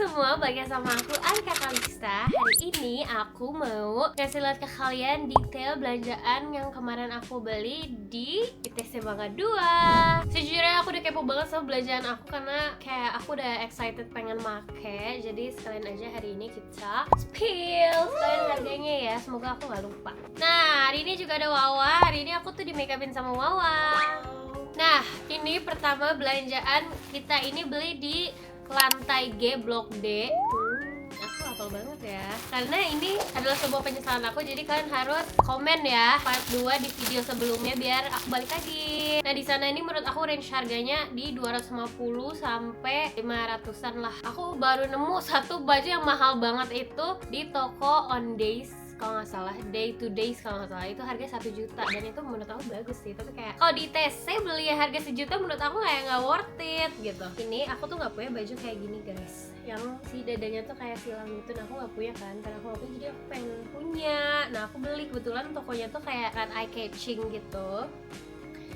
semua, balik sama aku Aika Kalista. Hari ini aku mau kasih lihat ke kalian detail belanjaan yang kemarin aku beli di ITC Mangga 2. Sejujurnya aku udah kepo banget sama belanjaan aku karena kayak aku udah excited pengen make. Jadi sekalian aja hari ini kita spill sekalian harganya ya, semoga aku gak lupa. Nah, hari ini juga ada Wawa. Hari ini aku tuh di make upin sama Wawa. Nah, ini pertama belanjaan kita ini beli di lantai G Blok D. Aku hafal banget ya. Karena ini adalah sebuah penyesalan aku, jadi kalian harus komen ya part 2 di video sebelumnya biar aku balik lagi. Nah, di sana ini menurut aku range harganya di 250 sampai 500-an lah. Aku baru nemu satu baju yang mahal banget itu di toko On Days, kalau nggak salah, Day to Days kalau nggak salah, itu harga 1 juta dan itu menurut aku bagus sih. Tapi kayak kalau di TC beli harga 1 juta menurut aku kayak nggak worth it gitu. Ini aku tuh nggak punya baju kayak gini guys, yang si dadanya tuh kayak silang gitu. Nah, aku nggak punya kan, karena aku nggak punya jadi aku pengen punya. Nah, aku beli, kebetulan tokonya tuh kayak eye catching gitu.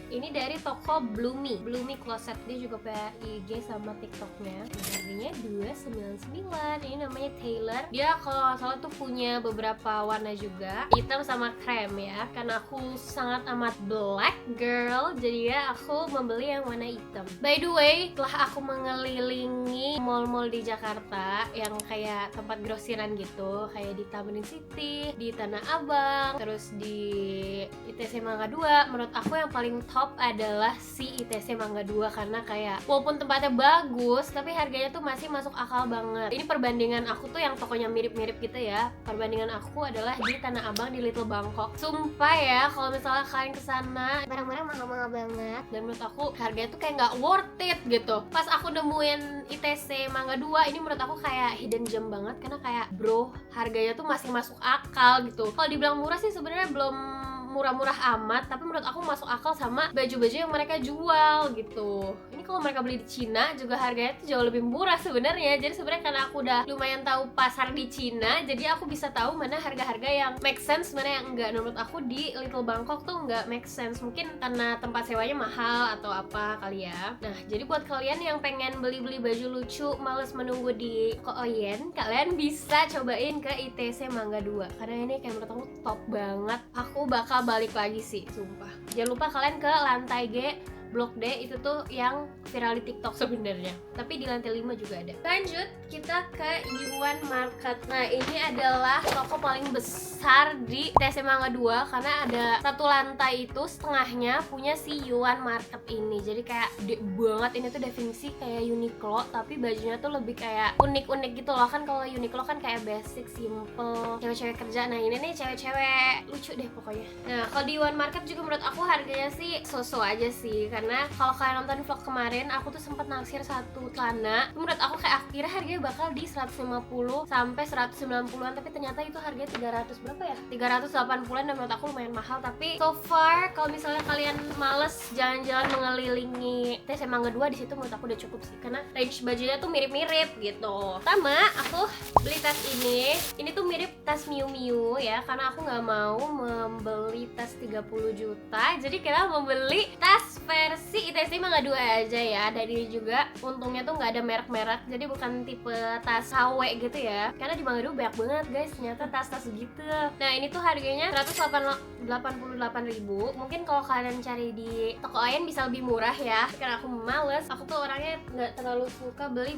Ini dari toko Bloomy Closet, dia juga punya IG sama TikToknya. Harganya 299. Ini namanya Taylor. Dia kalau nggak salah tuh punya beberapa warna juga, hitam sama krem ya. Karena aku sangat amat black girl, jadi ya aku membeli yang warna hitam. By the way, setelah aku mengelilingi mall-mall di Jakarta yang kayak tempat grosiran gitu, kayak di Tamrin City, di Tanah Abang, terus di ITC Mangga 2, menurut aku yang paling top adalah si ITC Mangga 2 karena kayak walaupun tempatnya bagus tapi harganya tuh masih masuk akal banget. Ini perbandingan aku tuh yang tokonya mirip-mirip gitu ya. Perbandingan aku adalah di Tanah Abang di Little Bangkok. Sumpah ya, kalau misalnya kalian kesana barang-barang mahal-mahal banget dan menurut aku harganya tuh kayak nggak worth it gitu. Pas aku nemuin ITC Mangga 2 ini menurut aku kayak hidden gem banget karena kayak bro, harganya tuh masih masuk akal gitu. Kalau dibilang murah sih sebenarnya belum murah-murah amat, tapi menurut aku masuk akal sama baju-baju yang mereka jual gitu. Ini kalau mereka beli di Cina juga harganya tuh jauh lebih murah sebenarnya. Jadi sebenarnya karena aku udah lumayan tahu pasar di Cina, jadi aku bisa tahu mana harga-harga yang make sense, mana yang enggak. Nah, menurut aku di Little Bangkok tuh enggak make sense. Mungkin karena tempat sewanya mahal atau apa kali ya. Nah, jadi buat kalian yang pengen beli-beli baju lucu, males menunggu di Koen, kalian bisa cobain ke ITC Mangga 2 karena ini kayak menurut aku top banget. Aku bakal balik lagi sih, sumpah. Jangan lupa kalian ke lantai G Blok D, itu tuh yang viral di TikTok sebenarnya. Tapi di lantai 5 juga ada. Lanjut, kita ke Yuan Market. Nah, ini adalah toko paling besar di ITC Mangga 2 karena ada satu lantai itu setengahnya punya si Yuan Market ini. Jadi kayak gede banget. Ini tuh definisi kayak Uniqlo, tapi bajunya tuh lebih kayak unik-unik gitu loh. Kan kalau Uniqlo kan kayak basic, simple, cewek-cewek kerja. Nah, ini nih cewek-cewek lucu deh pokoknya. Nah, kalau di Yuan Market juga menurut aku harganya sih so-so aja sih. Karena kalau kalian nonton vlog kemarin, aku tuh sempat naksir satu celana. Menurut aku kayak aku kira harganya bakal di 150 sampai 190-an, tapi ternyata itu harganya 300 berapa ya? 380-an, dan menurut aku lumayan mahal. Tapi so far kalau misalnya kalian males jalan-jalan mengelilingi ITC Mangga 2, di situ menurut aku udah cukup sih. Karena range bajunya tuh mirip-mirip gitu. Pertama, aku beli tas ini. Ini tuh mirip tas Miu Miu ya, karena aku nggak mau membeli tas 30 juta. Jadi kita membeli tas versi ITC Mangga 2 aja ya. Dan ini juga untungnya tuh nggak ada merek-merek, jadi bukan tipe tas KW gitu ya. Karena di Mangga 2 banyak banget guys ternyata tas-tas gitu. Nah, ini tuh harganya 188.000. Mungkin kalau kalian cari di toko lain bisa lebih murah ya. Karena aku males, aku tuh orangnya nggak terlalu suka beli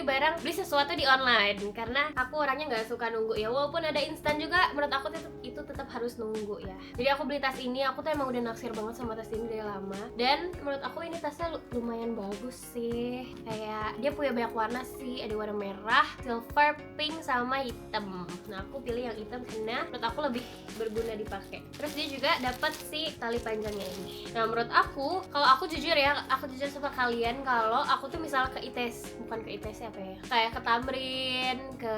barang, beli sesuatu di online karena aku orangnya nggak suka nunggu ya. Walaupun ada instan juga, menurut aku itu tetap harus nunggu ya. Jadi aku beli tas ini, aku tuh emang udah naksir banget sama tas ini dari lama. Dan menurut aku ini tasnya lumayan bagus sih. Kayak dia punya banyak warna sih, ada warna merah, silver, pink, sama hitam. Nah, aku pilih yang hitam karena menurut aku lebih berguna dipakai. Terus dia juga dapat si tali panjangnya ini. Nah, menurut aku, kalau aku jujur sama kalian, kalau aku tuh misalnya ke bukan ke ITC apa ya, kayak ke Tamrin, ke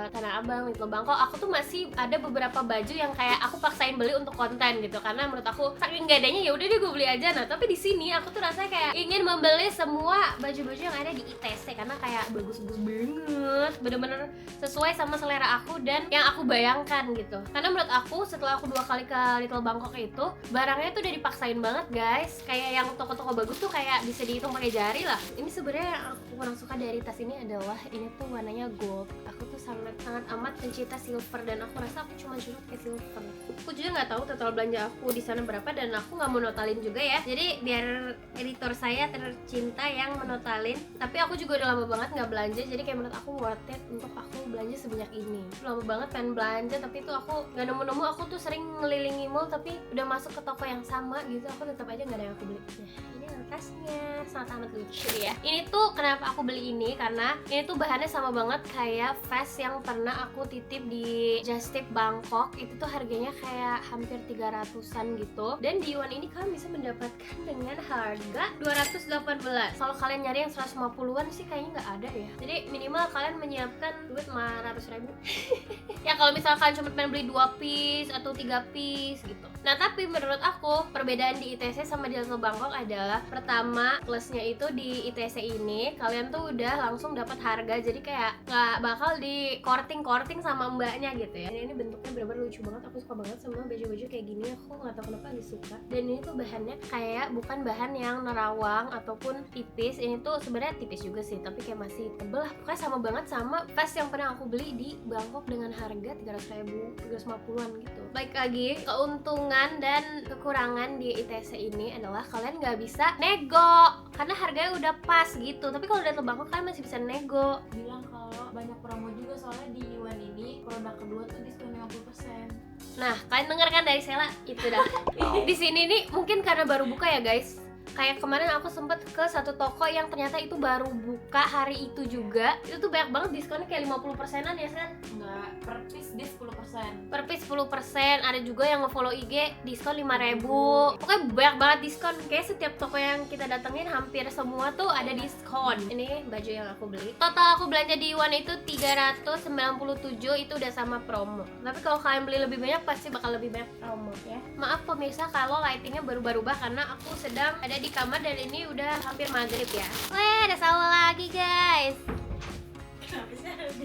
Tanah Abang, Little Bangkok, aku tuh masih ada beberapa baju yang kayak aku paksain beli untuk konten gitu. Karena menurut aku saking gak adanya kayaknya ya udah deh gue beli aja. Nah tapi di sini aku tuh rasanya kayak ingin membeli semua baju-baju yang ada di ITC karena kayak bagus-bagus banget, bener-bener sesuai sama selera aku dan yang aku bayangkan gitu. Karena menurut aku setelah aku 2 kali ke Little Bangkok itu, barangnya tuh udah dipaksain banget guys. Kayak yang toko-toko bagus tuh kayak bisa dihitung pakai jari lah. Ini sebenarnya yang aku kurang suka dari tas ini adalah ini tuh warnanya gold. Aku tuh sangat amat pencinta silver dan aku rasa aku cuma cocok ke silver. Aku juga nggak tahu total belanja aku di sana berapa dan aku nggak mau notalin juga ya. Jadi biar editor saya tercinta yang menotalin. Tapi aku juga udah lama banget nggak belanja, jadi kayak menurut aku worth it untuk aku belanja sebanyak ini. Lama banget pengen belanja tapi tuh aku nggak nemu-nemu. Aku tuh sering ngelilingi mall tapi udah masuk ke toko yang sama gitu, aku tetap aja nggak ada yang aku beli. Nah ini tasnya sangat amat lucu ya. Ini tuh kenapa aku beli ini karena ini tuh bahannya sama banget kayak vest yang pernah aku titip di Just Tip Bangkok. Itu tuh harganya kayak hampir 300-an gitu. Dan di Yuan ini kalian bisa mendapatkan dengan harga 218. Kalau kalian nyari yang 150-an sih kayaknya nggak ada ya. Jadi minimal kalian menyiapkan duit 500.000. Ya kalau misalkan cuma pengen beli 2 piece atau 3 piece gitu. Nah tapi menurut aku perbedaan di ITC sama di Little Bangkok adalah pertama plusnya itu di ITC ini kalian tuh udah langsung dapat harga, jadi kayak nggak bakal di korting sama mbaknya gitu ya. Ini bentuknya bener-bener lucu banget, aku suka banget sama baju-baju kayak gini. Aku nggak tahu kenapa lagi suka. Dan ini tuh bahannya kayak bukan bahan yang nerawang ataupun tipis. Ini tuh sebenarnya tipis juga sih tapi kayak masih tebel lah. Pokoknya sama banget sama vest yang pernah aku beli di Bangkok dengan harga 300.000, 350-an gitu. Baik lagi, keuntungan dan kekurangan di ITC ini adalah kalian nggak bisa nego karena harganya udah pas gitu. Tapi kalau udah Little Bangkok kalian masih bisa nego. Bilang kalau banyak promo juga soalnya di Yuan ini produk kedua tuh diskon 50%. Nah, kalian denger kan dari Sela? Itu dah. Di sini nih mungkin karena baru buka ya guys. Kayak kemarin aku sempet ke satu toko yang ternyata itu baru buka hari itu juga. Itu tuh banyak banget diskonnya kayak 50%-an ya Sen? Enggak, per piece dia 10%. Per piece 10%, ada juga yang nge-follow IG diskon 5.000. Pokoknya banyak banget diskon. Kayak setiap toko yang kita datengin hampir semua tuh ada diskon. Ini baju yang aku beli. Total aku belanja di Yuan itu 397, itu udah sama promo. Tapi kalau kalian beli lebih banyak pasti bakal lebih banyak promo ya. Maaf pemirsa kalau lightingnya berubah-ubah karena aku sedang ada di kamar dan ini udah hampir maghrib ya. Weh, ada sawah lagi guys. Kenapa sih harus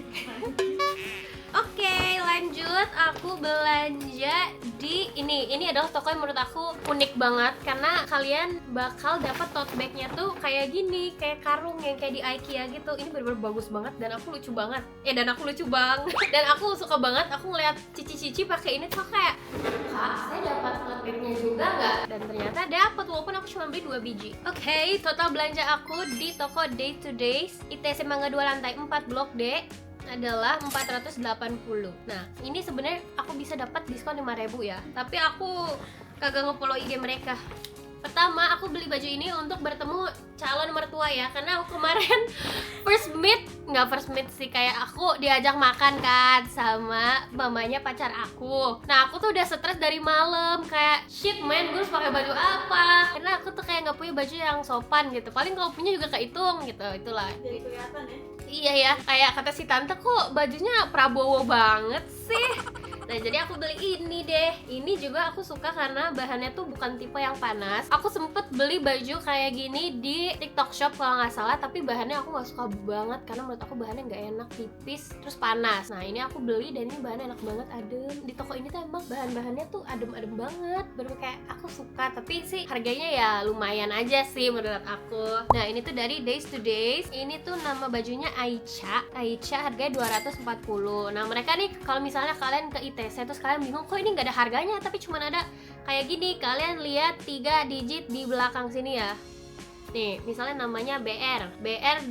Oke, lanjut aku belanja di ini. Ini adalah toko yang menurut aku unik banget karena kalian bakal dapat tote bagnya tuh kayak gini, kayak karung yang kayak di IKEA gitu. Ini bener-bener bagus banget dan aku lucu banget. Dan aku lucu banget. Dan aku suka banget. Aku ngeliat cici-cici pakai ini tuh kayak, Kak, saya dapat tote bagnya juga nggak? Dan ternyata dapat walaupun aku cuma beli 2 biji. Oke, total belanja aku di toko Day to Days ITC Mangga 2 lantai 4 Blok D adalah 480. Nah, ini sebenarnya aku bisa dapat diskon 5.000 ya. Tapi aku kagak nge-follow IG mereka. Pertama, aku beli baju ini untuk bertemu calon mertua ya. Karena aku kemarin nggak first meet sih, kayak aku diajak makan kan sama mamanya pacar aku. Nah, aku tuh udah stres dari malam, kayak shit man, gue harus pakai baju apa? Karena aku tuh kayak nggak punya baju yang sopan gitu. Paling kalau punya juga kehitung gitu. Itulah. jadi kelihatan ya? Iya ya, kayak kata si tante kok bajunya Prabowo banget sih. Nah jadi aku beli ini deh. Ini juga aku suka karena bahannya tuh bukan tipe yang panas. Aku sempet beli baju kayak gini di TikTok Shop kalau nggak salah, tapi bahannya aku nggak suka banget karena menurut aku bahannya nggak enak, tipis, terus panas. Nah ini aku beli dan ini bahannya enak banget, adem. Di toko ini tuh emang bahan-bahannya tuh adem-adem banget, bener kayak aku suka. Tapi sih harganya ya lumayan aja sih menurut aku. Nah ini tuh dari Days to Days. Ini tuh nama bajunya Aicha harganya 240. Nah mereka nih kalau misalnya kalian ke ITC terus kalian bingung kok ini nggak ada harganya tapi cuma ada kayak gini, kalian lihat 3 digit di belakang sini ya. Nih, misalnya namanya BR 240,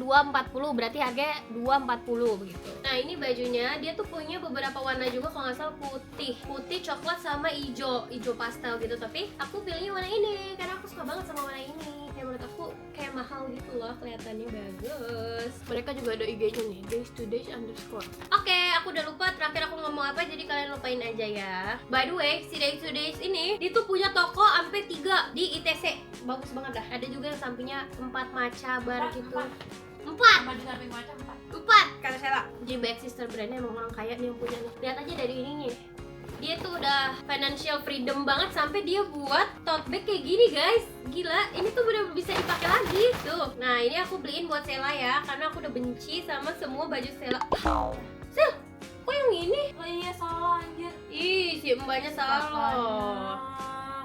berarti harganya 240 begitu. Nah, ini bajunya dia tuh punya beberapa warna juga, kalau nggak salah putih, coklat sama hijau pastel gitu. Tapi aku pilihnya warna ini karena aku suka banget sama warna ini. Kayak menurut aku kayak mahal gitu loh, kelihatannya bagus. Mereka juga ada IG-nya nih, days to days _ Oke, aku udah lupa terakhir aku ngomong apa, jadi kalian lupain aja ya. By the way, si days to days ini dia tuh punya toko sampai 3 di ITC. Bagus banget dah. Ada juga yang sampingnya 4 matcha bar gitu. 4 Sama di samping macam 4. kata Sela. Jadi back sister brandnya emang orang kaya nih yang punya nih. Lihat aja dari ininya. Dia tuh udah financial freedom banget sampai dia buat tote bag kayak gini guys. Gila, ini tuh bener bisa dipakai lagi tuh. Nah ini aku beliin buat Sela ya, karena aku udah benci sama semua baju Sela. Sel, kok yang ini? Oh iya salah anjir. Ih, si mbaknya salah.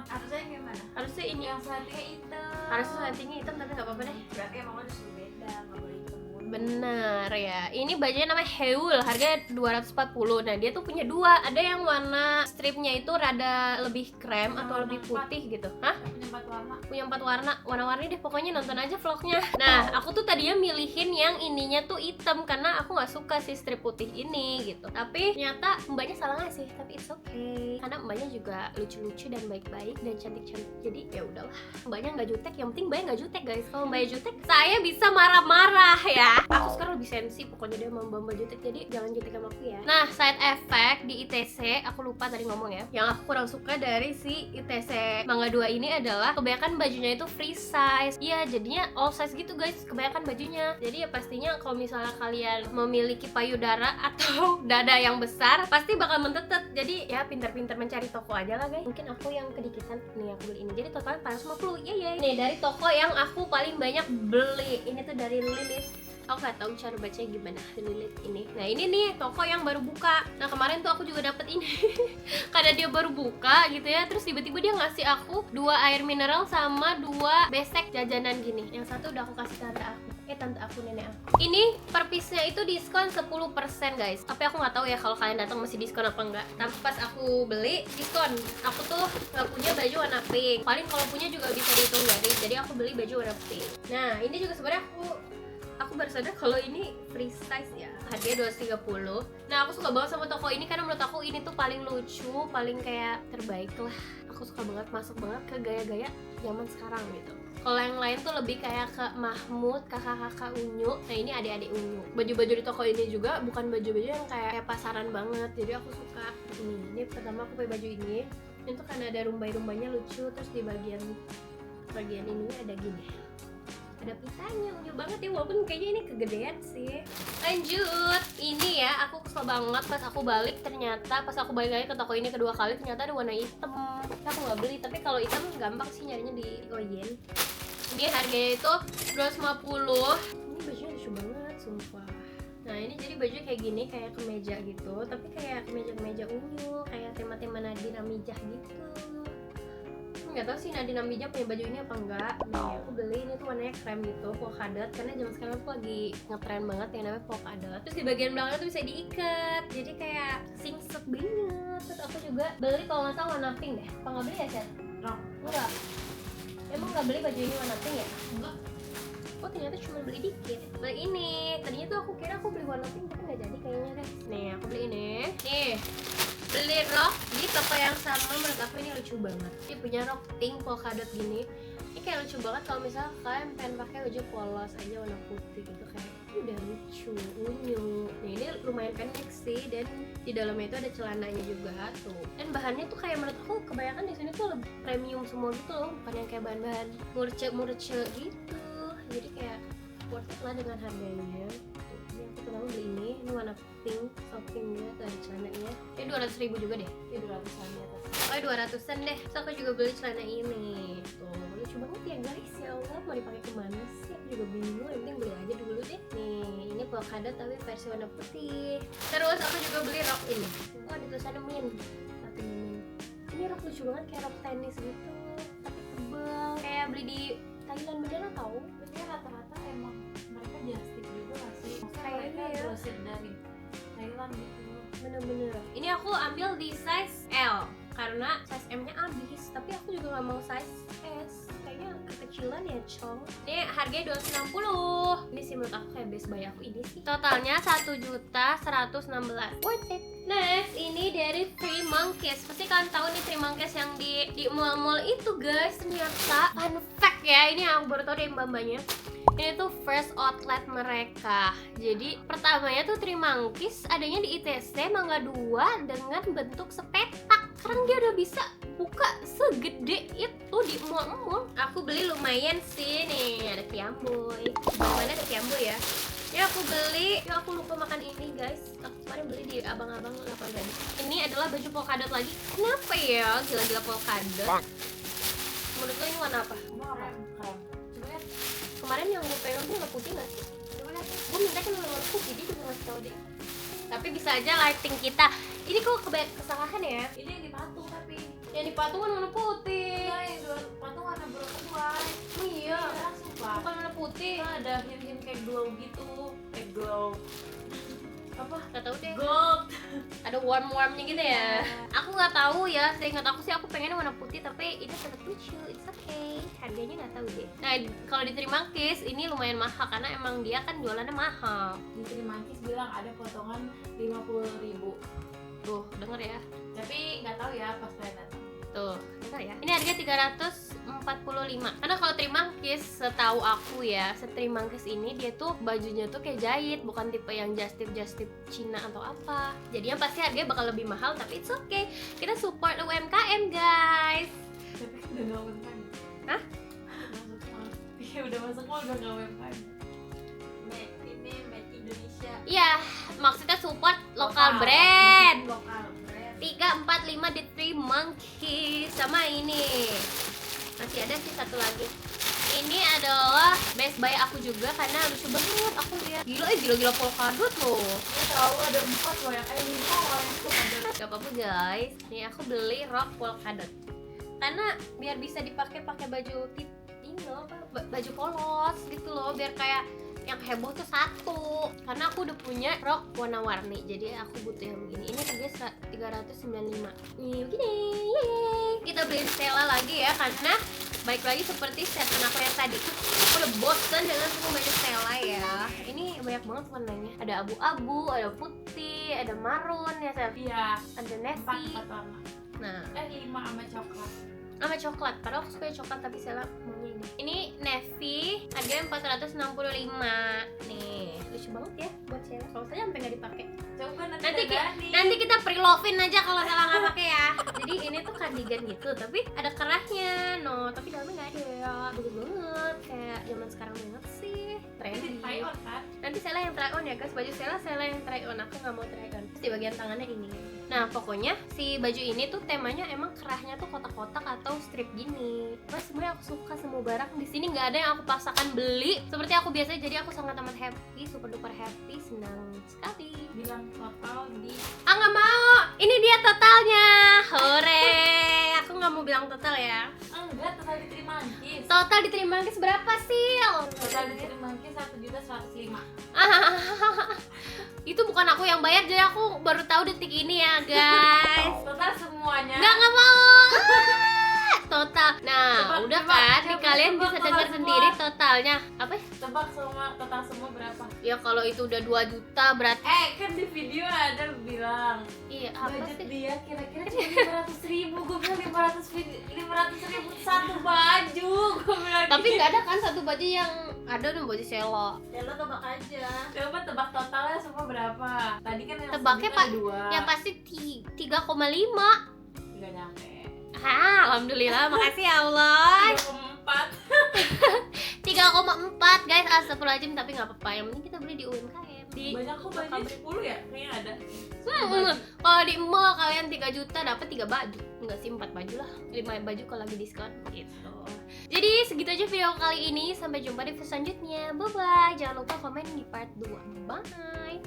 Harusnya yang gimana? Harusnya ini Yang selatihnya hitam. harusnya settingnya hitam tapi nggak apa-apa deh. Berarti emang lo disuruh beda, nggak boleh hitam mulu. Benar ya. Ini bajunya namanya Heul, harganya 240. Nah, dia tuh punya dua. Ada yang warna stripnya itu rada lebih krem atau lebih putih gitu. Hah? Punya 4 warna. Punya 4 warna. Warna-warni deh pokoknya, nonton aja vlognya. Nah, aku tuh tadinya milihin yang ininya tuh hitam karena aku nggak suka si strip putih ini gitu. Tapi ternyata mbaknya salah nggak sih? Tapi it's okay. Karena mbaknya juga lucu-lucu dan baik-baik dan cantik-cantik. Jadi ya udahlah. Mbaknya nggak jutek. Yang penting mbaknya nggak jutek guys. Kalau mbaknya jutek, saya bisa marah-marah ya. Aku sekarang lebih sensi pokoknya dia mau mbak jutek, jadi jangan jutek sama aku ya. Nah, side effect di ITC, aku lupa tadi ngomong ya. Yang aku kurang suka dari si ITC Mangga 2 ini adalah kebanyakan bajunya itu free size. Iya, jadinya all size gitu guys, kebanyakan bajunya. Jadi ya pastinya kalau misalnya kalian memiliki payudara atau dada yang besar, pasti bakal mentetet. Jadi ya pintar-pintar mencari toko aja lah guys. Mungkin aku yang kedikitan nih aku beli ini. Jadi totalnya 450. Yeay. Nih dari toko yang aku paling banyak beli. Ini tuh dari Lilith. Aku gak tahu cara bacanya gimana, Lilith ini. Nah ini nih toko yang baru buka. Nah kemarin tuh aku juga dapet ini karena dia baru buka gitu ya. Terus tiba-tiba dia ngasih aku 2 air mineral sama 2 besek jajanan gini. Yang satu udah aku kasih tante aku. Tante aku, nenek aku. Ini per piece-nya itu diskon 10% guys. Tapi aku nggak tahu ya kalau kalian datang masih diskon apa enggak. Tapi pas aku beli diskon. Aku tuh nggak punya baju warna pink. Paling kalau punya juga bisa dihitung garis. Jadi aku beli baju warna pink. Nah ini juga sebenarnya aku baru sadar kalau ini free size ya. Harganya 230. Nah aku suka banget sama toko ini karena menurut aku ini tuh paling lucu, paling kayak terbaik lah. Aku suka banget, masuk banget ke gaya-gaya zaman sekarang gitu. Kalau yang lain tuh lebih kayak ke Mahmud, kakak-kakak Unyu. Nah ini adik-adik Unyu. Baju-baju di toko ini juga bukan baju-baju yang kayak pasaran banget. Jadi aku suka ini pertama aku pakai baju ini. Ini tuh karena ada rumbai-rumbainya lucu. Terus di bagian ini ada gini, ada pitanya, unyu banget ya, walaupun kayaknya ini kegedean sih. Lanjut, ini ya aku kesel banget pas aku balik, ternyata pas aku balik lagi ke toko ini kedua kali ternyata ada warna hitam. Aku nggak beli, tapi kalau hitam gampang sih nyarinya di Oyen. Dia harganya itu 250. Ini bajunya lucu banget, sumpah. Nah ini jadi baju kayak gini, kayak kemeja gitu, tapi kayak kemeja unyu, kayak tema-tema Nadine Amijah gitu. Nggak tahu sih Nadine Amijah punya baju ini apa enggak. Nih aku beli, ini tuh warnanya krem gitu, polkadot, karena zaman sekarang aku lagi ngetren banget yang namanya polkadot. Terus di bagian belakang tuh bisa diikat, jadi kayak singset banget. Terus aku juga beli kalau nggak salah warna pink deh. Apa nggak beli ya Chat? Enggak. Emang nggak beli baju ini warna pink ya? Enggak. Oh ternyata cuma beli dikit. Beli ini, tadinya tuh aku kira aku beli warna pink tapi nggak jadi kayaknya guys. Nih aku beli ini. Nih beli rok di toko yang sama, menurut aku ini lucu banget. Dia punya rok pink polkadot gini. Ini kayak lucu banget kalau misalnya kalian pengen pakai baju polos aja warna putih gitu, kayak ini udah lucu, unyu. Nah ini lumayan pendek sih, dan di dalamnya itu ada celananya juga tuh. Dan bahannya tuh kayak menurut aku kebanyakan di sini tuh lebih premium semua gitu loh, bukan yang kayak bahan-bahan murce gitu. Jadi kayak worth it lah dengan harganya. Ini aku pertama beli ini warna pink, soft pink dia, tuh ada celananya. Ini 200.000 juga deh. Ya 200-an di atas. Oh 200-an deh. Terus aku juga beli celana ini. Tuh lucu banget ya guys. Ya Allah, mau dipakai kemana sih? Aku juga bingung. Yang penting beli aja dulu deh. Nih ini polkadot tapi versi warna putih. Terus aku juga beli rok ini. Oh ada tulisannya Min. Tapi ini rok lucu banget, kayak rok tenis gitu, tapi tebal. Kayak beli di Thailand beneran tau. Biasanya rata-rata emang mereka just tip juga gak sih? Maksudnya Kayaknya mereka ya. grosir dari Thailand gitu. Bener-bener. Ini aku ambil di size L karena size M-nya habis, tapi aku juga nggak mau size S. Kayaknya kekecilan ya, Cong. Ini harganya 260. Ini sih menurut aku kayak best buy aku ini sih. Totalnya 1.116.000. Worth it. Next, ini dari Three Monkeys. Pasti kalian tahu nih Three Monkeys yang di mall-mall itu, guys. Ternyata fun fact ya, ini aku baru tahu dari mbak-mbaknya. Ini tuh first outlet mereka. Jadi pertamanya tuh Three Monkeys adanya di ITC Mangga 2 dengan bentuk sepetak. Sekarang dia udah bisa buka segede itu di mall-mall. Aku beli lumayan sih. Nih ada Kiamboy. Mana ada Kiamboy ya? Ini Ini aku beli, aku lupa makan ini guys. Aku kemarin beli di abang-abang 8 Ini adalah baju polkadot lagi. Kenapa ya? Gila-gila polkadot. Menurut lo ini warna apa? Mau apa? Krem. Coba lihat. Kemarin yang gue pegang tuh warna putih nggak sih? Coba lihat. Gue minta kan warna putih, dia juga ngasih tau deh. Tapi bisa aja lighting kita. Ini kok kesalahan ya? Ini yang dipatung tapi. Yang di patung kan warna putih. Iya, yang dua patung warna broken white. Oh iya, Sekarang sumpah. bukan warna putih. Kan ada hint-hint kayak glow gitu. Glow. Apa? Gak tau deh. Gold. Ada warm-warmnya gitu ya. Iya. Aku nggak tahu ya. Seingat aku sih aku pengennya warna putih, tapi ini tetap lucu. It's okay. Harganya nggak tahu deh. Nah kalau di Trimangkis ini lumayan mahal karena emang dia kan jualannya mahal. Di Trimangkis bilang ada potongan 50.000. Tuh denger ya. Tapi nggak tahu ya pas kalian datang. Tuh denger ya. Ini harga 345. Karena kalau Trimangkis setahu aku ya, Trimangkis ini dia tuh bajunya tuh kayak jahit, bukan tipe yang just tip Cina atau apa. Jadinya pasti harganya bakal lebih mahal, tapi it's okay. Kita support UMKM guys. Tapi kan udah nggak UMKM. Hah? Iya udah masuk mall udah nggak UMKM. Ini made Indonesia. Iya, maksudnya support lokal brand. Lokal brand. 3, 4, 5 di Trimangkis. Sama ini masih ada sih satu lagi. Ini adalah Best Buy aku juga karena lucu banget. Aku lihat gila polkadot loh. Ini tahu ada 4 loh yang ini kok ada. Gak apa-apa guys. Nih aku beli rok polkadot karena biar bisa dipakai baju ini loh, baju polos gitu loh, biar kayak yang heboh tuh satu. Karena aku udah punya rok warna-warni, jadi aku butuh yang begini. Ini harganya 395. Nih begini, yeay. Kita beli Stella lagi ya, karena baik lagi seperti statement aku yang tadi. Aku udah bosan dengan semua baju Stella ya. Ini banyak banget warnanya. Ada abu-abu, ada putih, ada marun ya Sel. Iya, Ada 4 navy. warna. Nah, 5 sama coklat. sama coklat, padahal aku suka coklat tapi Sela maunya ini. Ini navy, harganya 465. Nih, lucu banget ya buat Sela. Kalau saya sampai nggak dipakai. Coba Nanti kita pre-lovin aja kalau Sela nggak pakai ya. Jadi ini tuh cardigan gitu, tapi ada kerahnya, no. Tapi dalamnya nggak ada ya. Bagus banget, kayak zaman sekarang banget sih. Trendy. try on kan? Nanti Sela yang try on ya guys. Baju Sela yang try on. Aku nggak mau try on. Terus di bagian tangannya ini. Nah pokoknya si baju ini tuh temanya emang kerahnya tuh kotak-kotak atau strip gini. Terus sebenarnya aku suka semua barang di sini, nggak ada yang aku paksakan beli seperti aku biasanya. Jadi aku sangat amat happy, super duper happy, senang sekali. Bilang total di Nggak mau, ini dia totalnya. Hore, aku nggak mau bilang total ya. enggak, total di Trimangkis. Total di Trimangkis berapa sih? Total di Trimangkis 1.105.000. Itu bukan aku yang bayar, jadi aku baru tahu detik ini ya guys. Total semuanya. Nggak mau. Total. Nah, udah kan, nih kalian bisa dengar sendiri totalnya. Apa? Tebak semua, total semua berapa? Ya kalau itu udah 2 juta berarti. Kan di video ada bilang Iya, apa budget sih? dia kira-kira cuma 500.000. Gue bilang 500.000 satu baju. Gue bilang Tapi nggak ada kan satu baju yang ada nih baju Sela. ya lo tebak aja. Coba tebak totalnya semua berapa? Tadi kan yang Tebaknya sejuta Pak, ada 2. yang pasti 3,5. Nggak nyampe. Alhamdulillah, makasih ya Allah. 3,4. 3,4 guys, astagfirullahaladzim, tapi nggak apa-apa. Yang penting kita beli di UMKM. Banyak kok baju 10 ya? Kayaknya ada. Kalau di mall kalian 3 juta dapat 3 baju. Enggak sih, 4 baju lah. 5 baju kalau lagi diskon gitu. Jadi segitu aja video kali ini. Sampai jumpa di video selanjutnya. Bye bye. Jangan lupa komen di part 2. Bye.